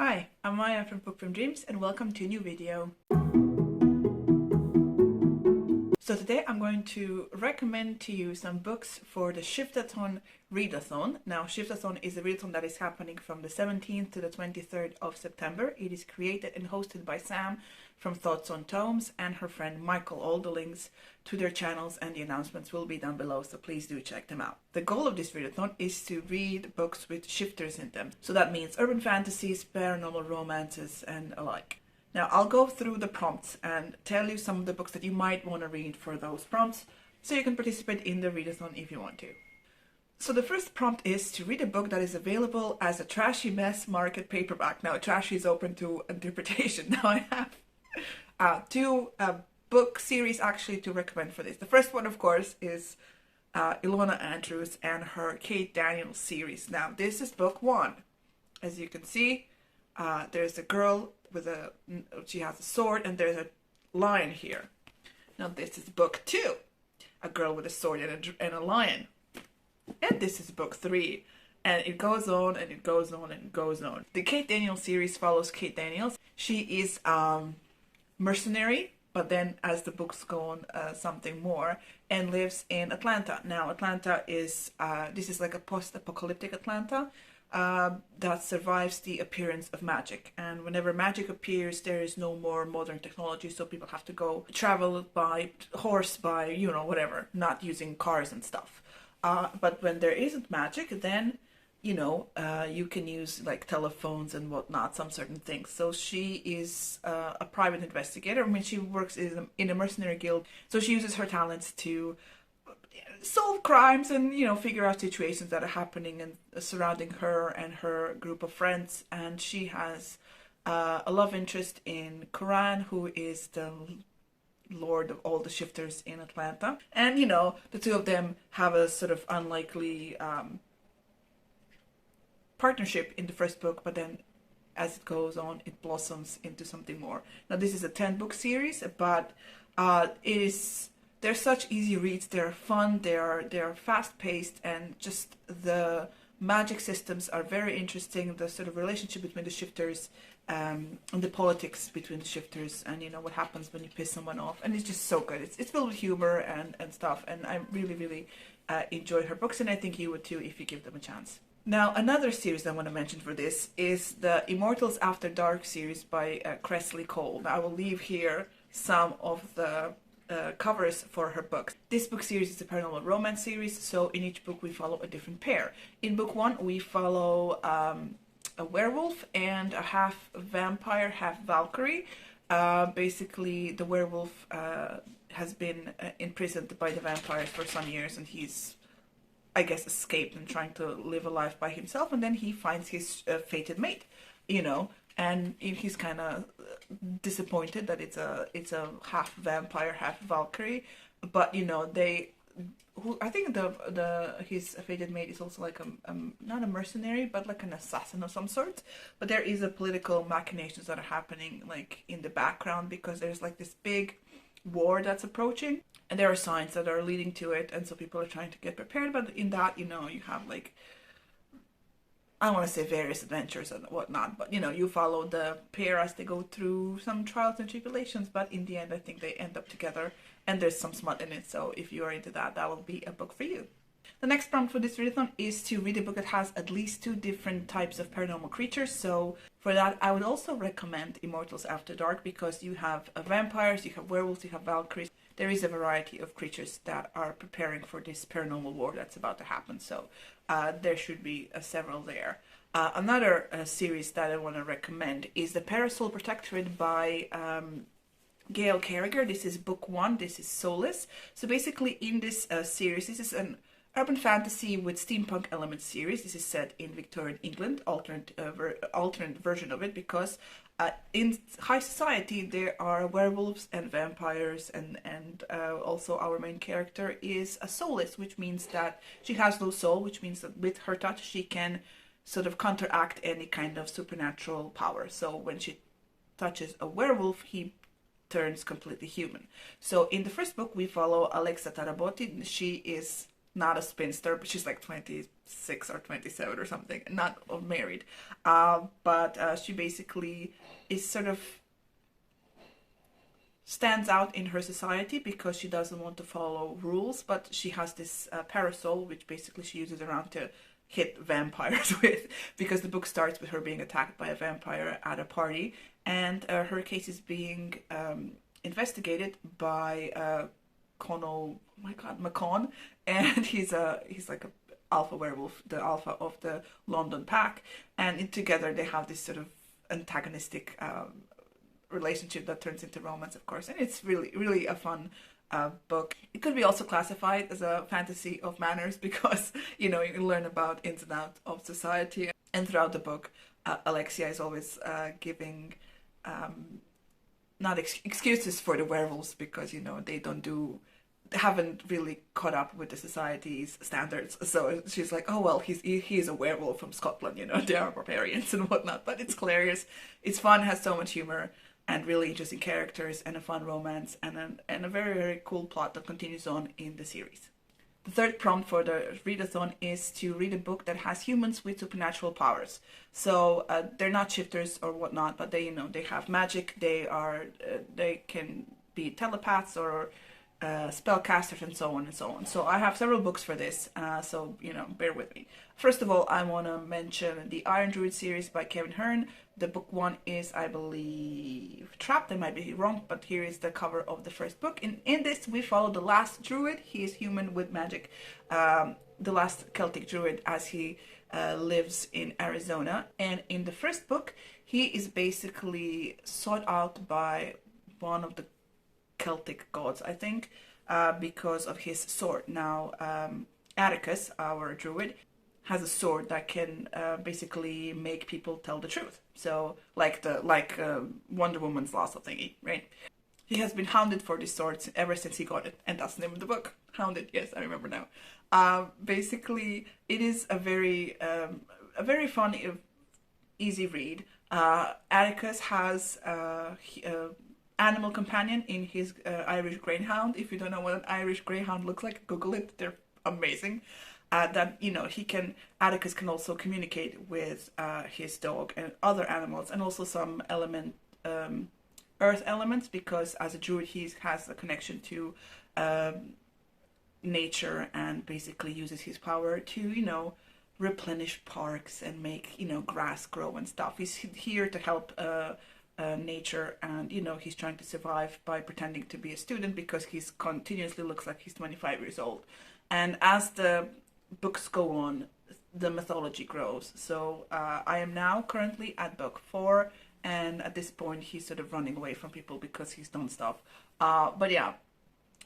Hi, I'm Maya from Book from Dreams and welcome to a new video. So today I'm going to recommend to you some books for the Shiftathon Readathon. Now Shiftathon is a readathon that is happening from the 17th to the 23rd of September. It is created and hosted by Sam from Thoughts on Tomes and her friend Michael. All the links to their channels and the announcements will be down below, so please do check them out. The goal of this readathon is to read books with shifters in them. So that means urban fantasies, paranormal romances and alike. Now I'll go through the prompts and tell you some of the books that you might want to read for those prompts so you can participate in the readathon if you want to. So the first prompt is to read a book that is available as a trashy mess market paperback. Now trashy is open to interpretation. Now I have two book series actually to recommend for this. The first one of course is Ilona Andrews and her Kate Daniels series. Now this is book one. As you can see, there's a girl she has a sword and there's a lion here. Now this is book two, a girl with a sword and a lion. And this is book three, and it goes on and it goes on and it goes on. The Kate Daniels series follows Kate Daniels. She is mercenary, but then as the books go on, something more, and lives in Atlanta. Now Atlanta is, this is like a post-apocalyptic Atlanta that survives the appearance of magic, and whenever magic appears there is no more modern technology, so people have to go travel by horse, by whatever, not using cars and stuff. But when there isn't magic, then you can use like telephones and whatnot, some certain things. So she is a private investigator. I mean, she works in a mercenary guild, so she uses her talents to solve crimes and figure out situations that are happening and surrounding her and her group of friends. And she has a love interest in Quran, who is the lord of all the shifters in Atlanta. And the two of them have a sort of unlikely partnership in the first book, but then as it goes on it blossoms into something more. Now this is a 10-book series, but they're such easy reads. They're fun, they're fast-paced, and just the magic systems are very interesting. The sort of relationship between the shifters and the politics between the shifters, and what happens when you piss someone off, and it's just so good. It's filled with humor and stuff, and I really enjoy her books, and I think you would too if you give them a chance. Now another series I want to mention for this is the Immortals After Dark series by Kresley Cole. Now I will leave here some of the covers for her books. This book series is a paranormal romance series, so in each book we follow a different pair. In book one we follow a werewolf and a half vampire, half Valkyrie. Basically the werewolf has been imprisoned by the vampires for some years, and he's, I guess, escaped and trying to live a life by himself, and then he finds his fated mate, and he's kind of disappointed that it's a half vampire, half Valkyrie. But I think his fated mate is also like not a mercenary, but like an assassin of some sort. But there is a political machinations that are happening like in the background, because there's like this big war that's approaching, and there are signs that are leading to it, and so people are trying to get prepared. But in that, you have like, I don't want to say various adventures and whatnot, but you follow the pair as they go through some trials and tribulations, but in the end I think they end up together, and there's some smut in it, so if you are into that, that will be a book for you. The next prompt for this readathon is to read a book that has at least 2 different types of paranormal creatures. So for that I would also recommend Immortals After Dark, because you have vampires, you have werewolves, you have Valkyries. There is a variety of creatures that are preparing for this paranormal war that's about to happen, so there should be several there. Another series that I want to recommend is The Parasol Protectorate by Gail Carriger. This is book 1. This is Solace. So basically in this series, this is an urban fantasy with steampunk elements series. This is set in Victorian England, alternate version of it, because in high society there are werewolves and vampires, and also our main character is a soulless, which means that she has no soul, which means that with her touch she can sort of counteract any kind of supernatural power. So when she touches a werewolf, he turns completely human. So in the first book we follow Alexa Tarabotti. She is not a spinster, but she's like 26 or 27 or something, not married. But she basically is sort of stands out in her society because she doesn't want to follow rules, but she has this parasol, which basically she uses around to hit vampires with, because the book starts with her being attacked by a vampire at a party, and her case is being investigated by Connell, oh my god, McCon, and he's like a alpha werewolf, the alpha of the London pack, and together they have this sort of antagonistic relationship that turns into romance, of course, and it's really a fun book. It could be also classified as a fantasy of manners because you learn about ins and outs of society, and throughout the book Alexia is always giving not excuses for the werewolves because they haven't really caught up with the society's standards. So she's like, oh well, he's a werewolf from Scotland, they are barbarians and whatnot. But it's hilarious, it's fun, has so much humor and really interesting characters and a fun romance and a very, very cool plot that continues on in the series. The third prompt for the readathon is to read a book that has humans with supernatural powers. So they're not shifters or whatnot, but they have magic. They can be telepaths or spellcasters and so on and so on. So I have several books for this, so bear with me. First of all, I want to mention the Iron Druid series by Kevin Hearn. The book one is, I believe, Trapped. I might be wrong, but here is the cover of the first book. In this, we follow the last Druid. He is human with magic, the last Celtic Druid, as he lives in Arizona. And in the first book, he is basically sought out by one of the Celtic gods, I think, because of his sword. Now, Atticus, our druid, has a sword that can basically make people tell the truth. So, like Wonder Woman's lasso thingy, right? He has been hounded for this sword ever since he got it, and that's the name of the book. Hounded, yes, I remember now. Basically, it is a very fun, easy read. Atticus has animal companion in his Irish Greyhound. If you don't know what an Irish Greyhound looks like, Google it. They're amazing. Atticus can also communicate with his dog and other animals, and also some earth elements, because as a druid he has a connection to nature and basically uses his power to replenish parks and make grass grow and stuff. He's here to help nature, and he's trying to survive by pretending to be a student because he's continuously looks like he's 25 years old. And as the books go on, the mythology grows. So I am now currently at book 4, and at this point he's sort of running away from people because he's done stuff. But yeah,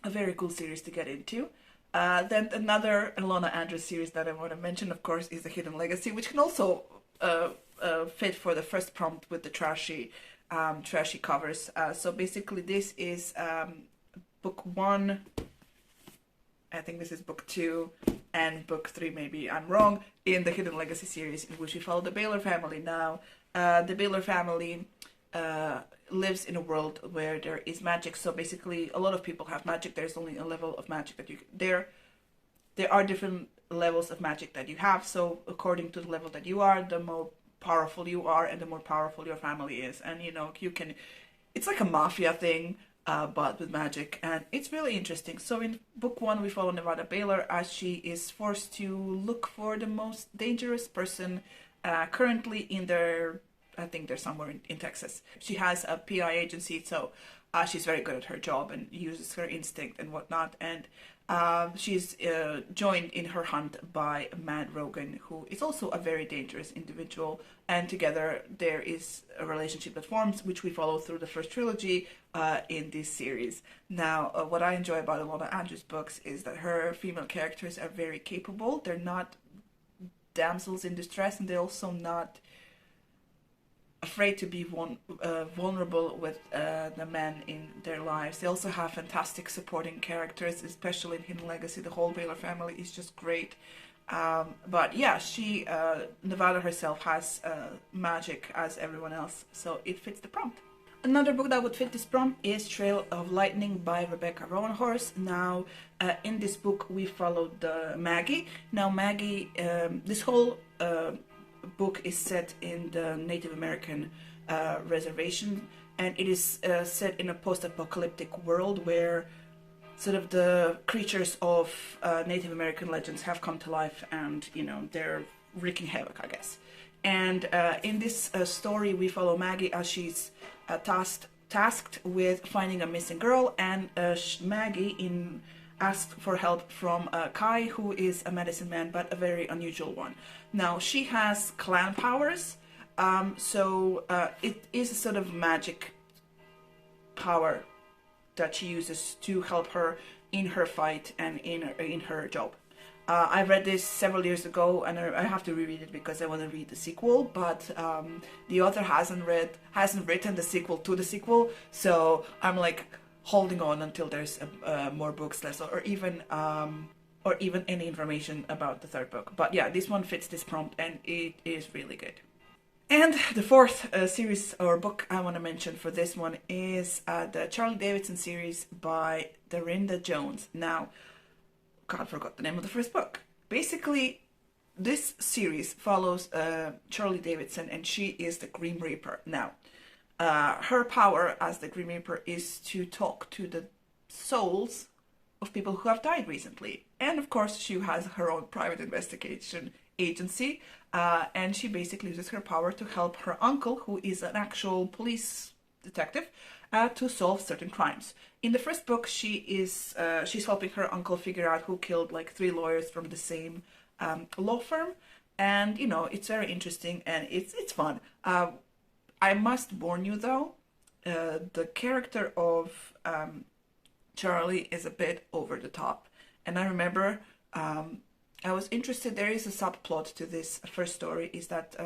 a very cool series to get into. Then another Ilona Andrews series that I want to mention, of course, is The Hidden Legacy, which can also fit for the first prompt with the trashy covers. So basically this is book 1, I think this is book 2, and book 3, maybe I'm wrong, in the Hidden Legacy series, in which we follow the Baylor family. Now, the Baylor family lives in a world where there is magic. So basically, a lot of people have magic. There's only a level of magic that there are different levels of magic that you have. So according to the level that you are, the more powerful you are, and the more powerful your family is. And it's like a mafia thing, but with magic, and it's really interesting. So in book 1 we follow Nevada Baylor as she is forced to look for the most dangerous person currently in I think they're somewhere in Texas. She has a PI agency, so she's very good at her job and uses her instinct and whatnot, and she's joined in her hunt by Mad Rogan, who is also a very dangerous individual, and together there is a relationship that forms, which we follow through the first trilogy in this series. Now, what I enjoy about Ilona Andrews' books is that her female characters are very capable. They're not damsels in distress, and they're also not afraid to be vulnerable with the men in their lives. They also have fantastic supporting characters, especially in Hidden Legacy. The whole Baylor family is just great. But yeah, Nevada herself has magic as everyone else, so it fits the prompt. Another book that would fit this prompt is Trail of Lightning by Rebecca Roanhorse. Now, in this book, we followed Maggie. Now, Maggie, this whole book is set in the Native American reservation, and it is set in a post-apocalyptic world where sort of the creatures of Native American legends have come to life, and they're wreaking havoc, I guess. And in this story, we follow Maggie as she's tasked with finding a missing girl, and Maggie asked for help from Kai, who is a medicine man, but a very unusual one. Now, she has clan powers, so it is a sort of magic power that she uses to help her in her fight and in her job. I read this several years ago, and I have to reread it because I want to read the sequel. But the author hasn't written the sequel to the sequel, so I'm like holding on until there's more books left, or even any information about the third book. But yeah, this one fits this prompt, and it is really good. And the fourth series or book I want to mention for this one is the Charlie Davidson series by Dorinda Jones. Now, God, I forgot the name of the first book. Basically, this series follows Charlie Davidson, and she is the Grim Reaper. Now, her power as the Grim Reaper is to talk to the souls of people who have died recently. And of course, she has her own private investigation agency, and she basically uses her power to help her uncle, who is an actual police detective, to solve certain crimes. In the first book, she's helping her uncle figure out who killed like 3 lawyers from the same law firm, and it's very interesting and it's fun. I must warn you though, the character of Charlie is a bit over the top, and I remember I was interested. There is a subplot to this first story, is that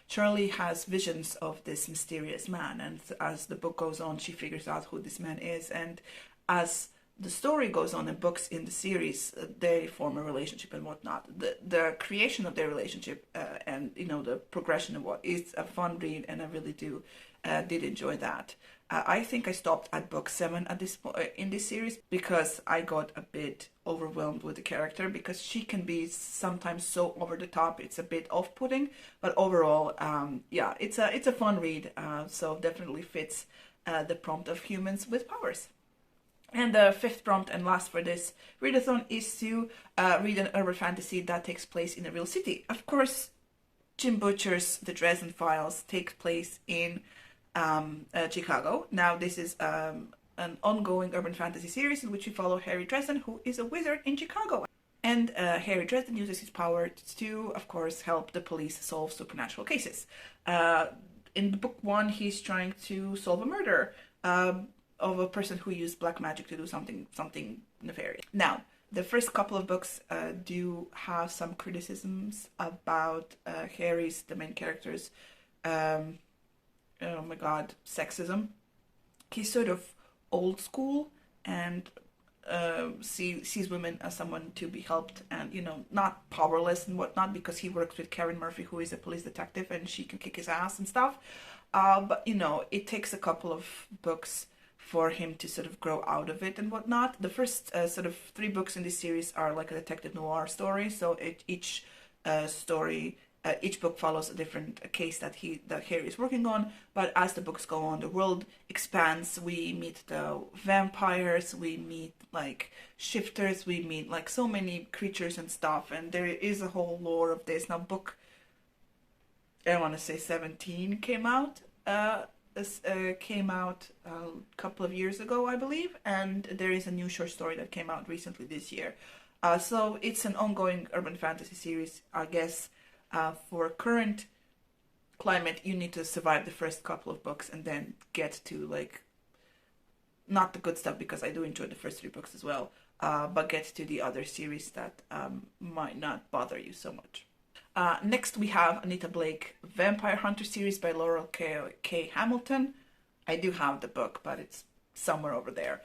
Charlie has visions of this mysterious man, and as the book goes on, she figures out who this man is, and as the story goes on in books in the series, they form a relationship and whatnot. The creation of their relationship and the progression of what is a fun read, and I really did enjoy that. I think I stopped at book 7 at this point in this series because I got a bit overwhelmed with the character, because she can be sometimes so over the top. It's a bit off-putting, but overall, yeah, it's a fun read. So definitely fits the prompt of humans with powers. And the fifth prompt and last for this readathon is to read an urban fantasy that takes place in a real city. Of course, Jim Butcher's The Dresden Files takes place in Chicago. Now, this is an ongoing urban fantasy series in which we follow Harry Dresden, who is a wizard in Chicago. And Harry Dresden uses his power to, of course, help the police solve supernatural cases. In book 1, he's trying to solve a murder of a person who used black magic to do something nefarious. Now, the first couple of books do have some criticisms about Harry's, the main character's, oh my god, sexism. He's sort of old school and sees women as someone to be helped, and not powerless and whatnot, because he works with Karen Murphy, who is a police detective, and she can kick his ass and stuff. But it takes a couple of books for him to sort of grow out of it and whatnot. The first sort of 3 books in this series are like a detective noir story, so each book follows a different case that Harry is working on. But as the books go on, the world expands. We meet the vampires, we meet like shifters, we meet like so many creatures and stuff, and there is a whole lore of this. Now, book, I want to say 17 came out. Came out a couple of years ago, I believe, and there is a new short story that came out recently this year. So it's an ongoing urban fantasy series, I guess. For current climate, you need to survive the first couple of books and then get to like, not the good stuff, because I do enjoy the first 3 books as well, but get to the other series that might not bother you so much. Next we have Anita Blake Vampire Hunter series by Laurel K. Hamilton. I do have the book, but it's somewhere over there.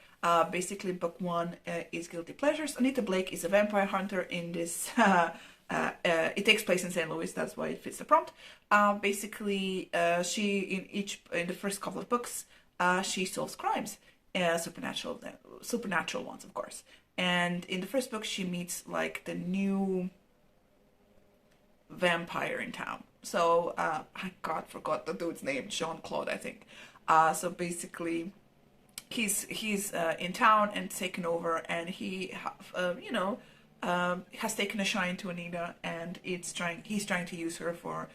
Basically, book 1 is Guilty Pleasures. Anita Blake is a vampire hunter in this. It takes place in St. Louis, that's why it fits the prompt. Basically, she in the first couple of books she solves crimes, supernatural ones, of course. And in the first book, she meets like the new vampire in town. So I forgot the dude's name, Jean-Claude, I think. So basically, he's in town and taken over, and he has taken a shine to Anita, and he's trying to use her for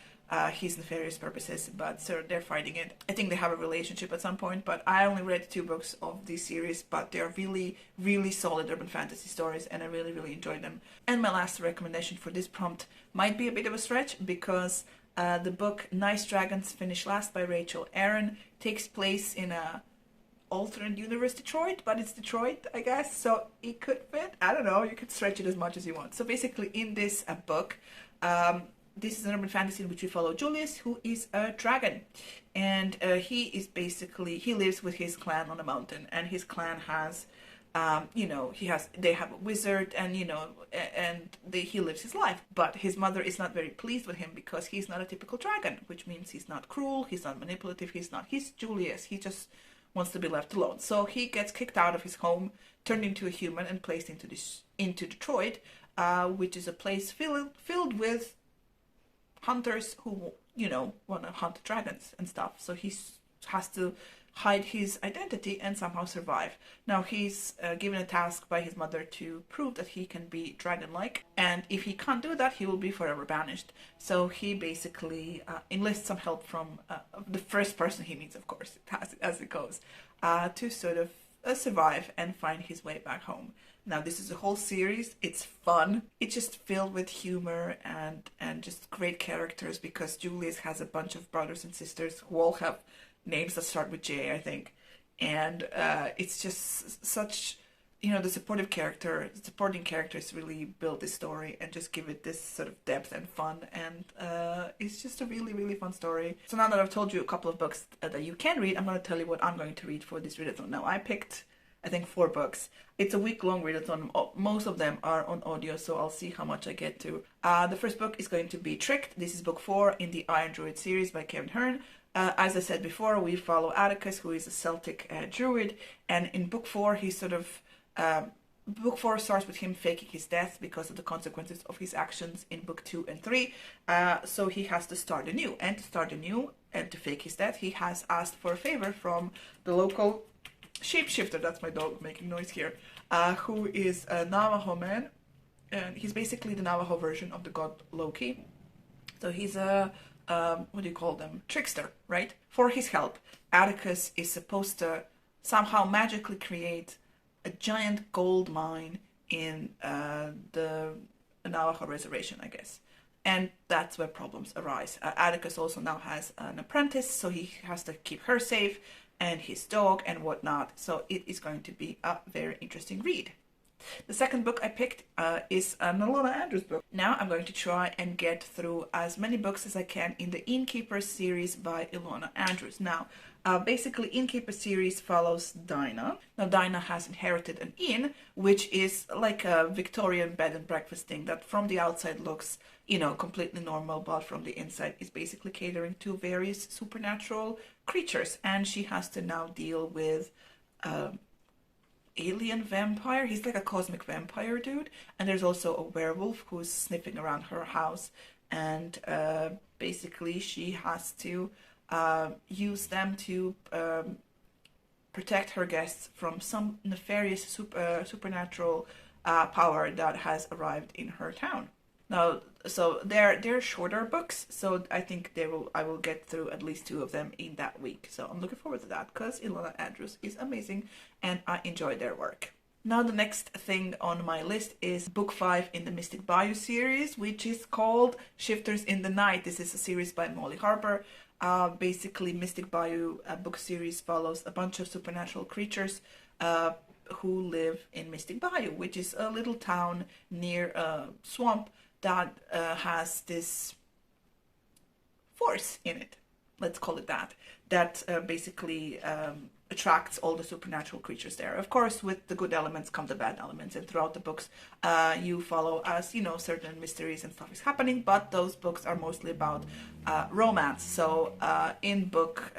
his nefarious purposes, but so they're fighting it. I think they have a relationship at some point, but I only read 2 books of this series, but they're really, really solid urban fantasy stories, and I really, really enjoyed them. And my last recommendation for this prompt might be a bit of a stretch, because the book Nice Dragons Finish Last by Rachel Aaron takes place in a alternate universe Detroit, but it's Detroit, I guess, so it could fit. I don't know, you could stretch it as much as you want. So basically in this book, this is an urban fantasy in which we follow Julius, who is a dragon, and he lives with his clan on a mountain, and his clan has they have a wizard, and he lives his life, but his mother is not very pleased with him because he's not a typical dragon, which means he's not cruel, he's not manipulative, he's Julius, he just wants to be left alone. So he gets kicked out of his home, turned into a human, and placed into Detroit, which is a place filled with hunters who want to hunt dragons and stuff. So he has to hide his identity and somehow survive. Now he's given a task by his mother to prove that he can be dragon-like, and if he can't do that, he will be forever banished. So he basically enlists some help from the first person he meets, of course, as it goes, to sort of survive and find his way back home. Now this is a whole series. It's fun. It's just filled with humor and just great characters, because Julius has a bunch of brothers and sisters who all have names that start with J, I think. And it's just such, the supporting characters really build this story and just give it this sort of depth and fun. And it's just a really, really fun story. So now that I've told you a couple of books that you can read, I'm going to tell you what I'm going to read for this readathon. Now I picked, I think, 4 books. It's a week-long readathon. Most of them are on audio, so I'll see how much I get to. The first book is going to be Tricked. This is book 4 in the Iron Druid series by Kevin Hearn. As I said before, we follow Atticus, who is a Celtic druid, and in book 4, he book 4 starts with him faking his death because of the consequences of his actions in book 2 and 3. So he has to start anew, and to fake his death, he has asked for a favor from the local shapeshifter, that's my dog making noise here, who is a Navajo man, and he's basically the Navajo version of the god Loki. So he's a what do you call them? Trickster, right? For his help, Atticus is supposed to somehow magically create a giant gold mine in the Navajo reservation, I guess. And that's where problems arise. Atticus also now has an apprentice, so he has to keep her safe, and his dog and whatnot. So it is going to be a very interesting read. The second book I picked is an Ilona Andrews book. Now I'm going to try and get through as many books as I can in the Innkeepers series by Ilona Andrews. Now, basically, Innkeepers series follows Dinah. Now, Dinah has inherited an inn, which is like a Victorian bed and breakfast thing that from the outside looks, completely normal, but from the inside is basically catering to various supernatural creatures. And she has to now deal with alien vampire. He's like a cosmic vampire dude, and there's also a werewolf who's sniffing around her house, and basically she has to use them to protect her guests from some nefarious supernatural power that has arrived in her town. Now, so they're shorter books, so I think I will get through at least 2 of them in that week. So I'm looking forward to that, because Ilona Andrews is amazing and I enjoy their work. Now the next thing on my list is book 5 in the Mystic Bayou series, which is called Shifters in the Night. This is a series by Molly Harper. Basically, Mystic Bayou book series follows a bunch of supernatural creatures who live in Mystic Bayou, which is a little town near a swamp that has this force in it, let's call it that basically attracts all the supernatural creatures there. Of course, with the good elements come the bad elements, and throughout the books you follow as certain mysteries and stuff is happening, but those books are mostly about romance. So in book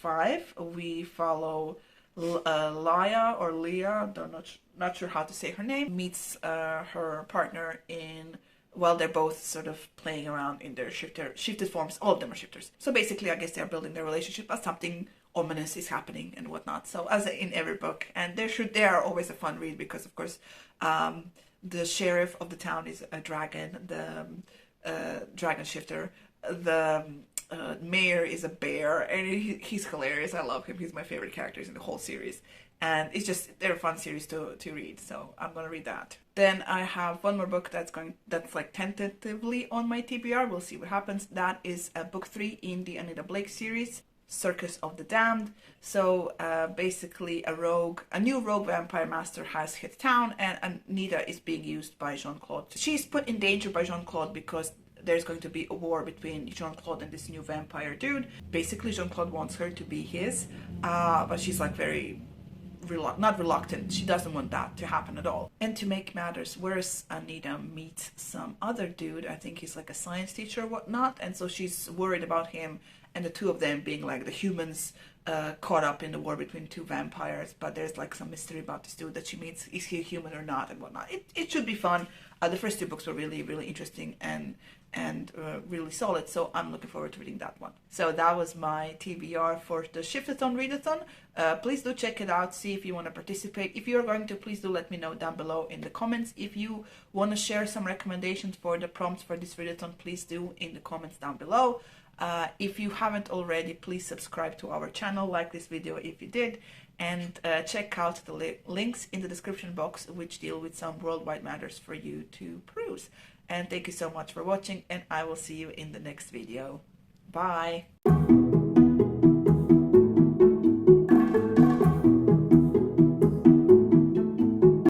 5. We follow Leah or Leah, not sure how to say her name, meets her partner in, well, they're both sort of playing around in their shifted forms. All of them are shifters. So basically, I guess they're building their relationship as something ominous is happening and whatnot. So as in every book, and they are always a fun read because, of course, the sheriff of the town is a dragon, the dragon shifter. The mayor is a bear, and he's hilarious. I love him. He's my favorite characters in the whole series. And it's just, they're a fun series to read, so I'm gonna read that. Then I have one more book that's like tentatively on my TBR. We'll see what happens. That is book 3 in the Anita Blake series, Circus of the Damned. So basically a new rogue vampire master has hit town, and Anita is being used by Jean-Claude. She's put in danger by Jean-Claude because there's going to be a war between Jean-Claude and this new vampire dude. Basically, Jean-Claude wants her to be his, but she's like very not reluctant. She doesn't want that to happen at all. And to make matters worse, Anita meets some other dude. I think he's like a science teacher or whatnot, and so she's worried about him and the two of them being like the humans caught up in the war between two vampires. But there's like some mystery about this dude that she meets. Is he a human or not, and whatnot. It should be fun. The first 2 books were really, really interesting and really solid, so I'm looking forward to reading that one. So that was my TBR for the Shiftathon Readathon. Please do check it out, see if you want to participate. If you're going to, please do let me know down below in the comments. If you want to share some recommendations for the prompts for this readathon, please do in the comments down below. If you haven't already, please subscribe to our channel, like this video if you did, and check out the links in the description box which deal with some worldwide matters for you to peruse. And thank you so much for watching, and I will see you in the next video. Bye!